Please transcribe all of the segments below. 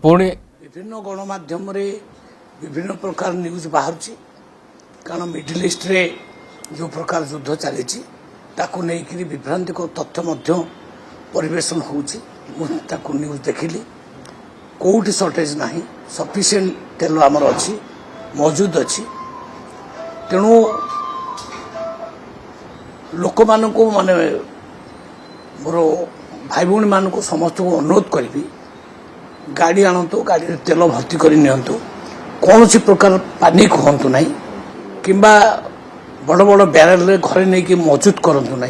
पुणी विभिन्न गणमाध्यम विभिन्न प्रकार न्यूज बाहर कारण मिडिल ईस्ट रे जो प्रकार युद्ध चली नहीं विभ्रांतिक तथ्य परिवेशन होता न्यूज देखिली कौटी सर्टेज ना सफिशिएंट तेल आमर अच्छी मौजूद अच्छी तेणु लोक मानक माने मोर भाई भौणी मानक समस्त को अनुरोध करी गाड़ी आणतु गाड़ी तेल भर्ती कर नियंतु कौन सी प्रकार पानिक हूँ ना किंबा बड़ बड़ ब्यारेल घरे नहीं कि मौजूद करतु ना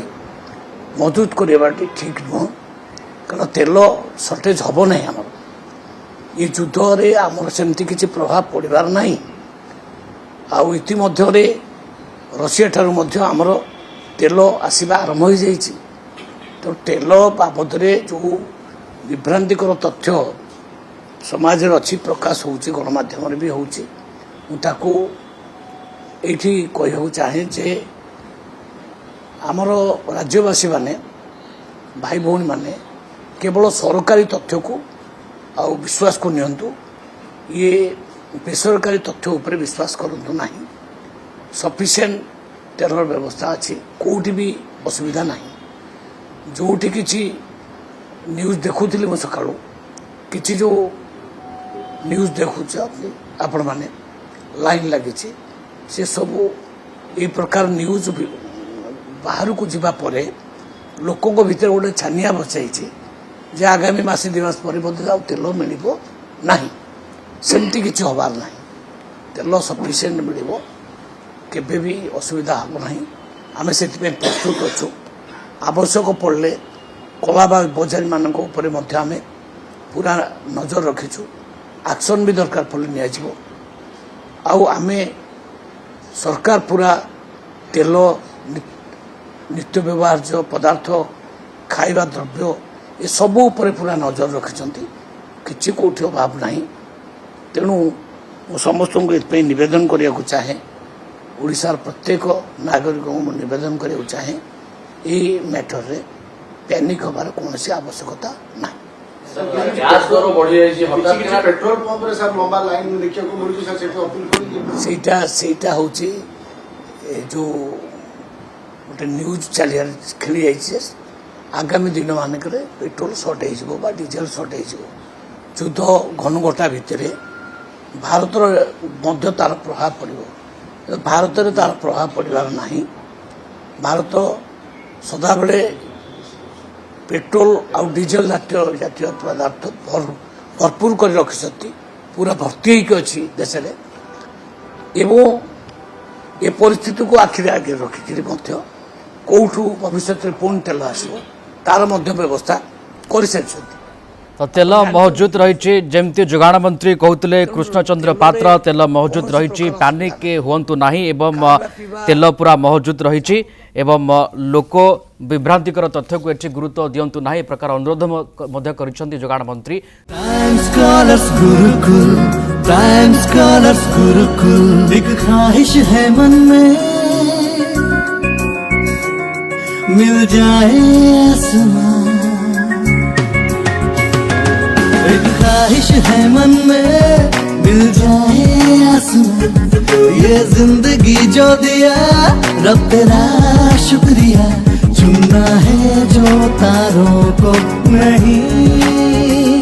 मौजूद करवा ठीक नुह कारण तेल सर्टेज हम ना आम ये युद्ध रे आमर सेमती किसी प्रभाव पड़ार ना आमध्य रशिया ठारू मध्य आमर तेल आसवा आरंभ हो जाइए तो तेल बाबद जो विभ्रांतिकर तथ्य समाज अच्छी प्रकाश होची गणमाध्यम भी होची ताकू एठी कहू चाहे जे आमर राज्यवासी माने भाई भौणी माने केवल सरकारी तथ्य को आ विश्वास को नियंतु ये बेसरकारी तथ्य उपरे विश्वास करंतु नहीं सफिशिएंट तेलर व्यवस्था अच्छी कोठी भी असुविधा नहीं जोठी किसी न्यूज देखुली मो सका कि जो न्यूज देखुच आपण मैंने लाइन लगी से सब ये प्रकार न्यूज बाहर को जीवा परे लोकों भितर गोटे छानिया बचाई जे आगामी मासे 2 मास पर तेल मिल ना सेमती किसी हबार ना तेल सफिशिएंट मिल केबे भी असुविधा हम ना आम से प्रस्तुत अच्छु आवश्यक पड़े कला बजारी मान पूरा नजर रखीचु एक्शन भी दरकार पड़े नि आम सरकार पूरा तेल नित्य व्यवहार्य पदार्थ खाइबा द्रव्य ये सबू पर पूरा नजर रखिंट कि कौटी अभाव ना तेणु समस्त को निवेदन करने चाहे ओडिशार प्रत्येक नागरिक को निवेदन करने चाहे ये मैटर रे पैनिक हबार कौन सी आवश्यकता ना सेटा हूँ जो गोटे न्यूज चली खेली जाइए आगामी दिन मानक पेट्रोल सर्टेज हो डीजेल सर्टेज हो युद्ध घनघटा भितर भारतर मध्य तार प्रभाव पड़ो भारत में तार प्रभाव पड़ार ना भारत सदाबले पेट्रोल आउ डीजेल जातीय पदार्थ भरपूर कर रखिंट पूरा भर्ती होती देश एवं ये परिस्थिति को आखिरी आगे रखिक कौठू भविष्य में पुणी तेल आसो तार व्यवस्था कर सारी तो तेल मौजूद रही जमती जोगाण मंत्री कहते कृष्णचंद्र पात्र तेल मौजूद रही पैनिक हुंतु नहीं एवं तेल पूरा मौजूद रही एवं लोक विभ्रांतिकर तथ्य को एठी गुरुत्व दियंतु नहीं प्रकार अनुरोध कर जोगाण मंत्री एक ख्वाहिश है मन में मिल जाए आसमां एक ख्वाहिश है मन में मिल जाए आसमां ये जिंदगी जो दिया रब तेरा शुक्रिया चुनना है जो तारों को नहीं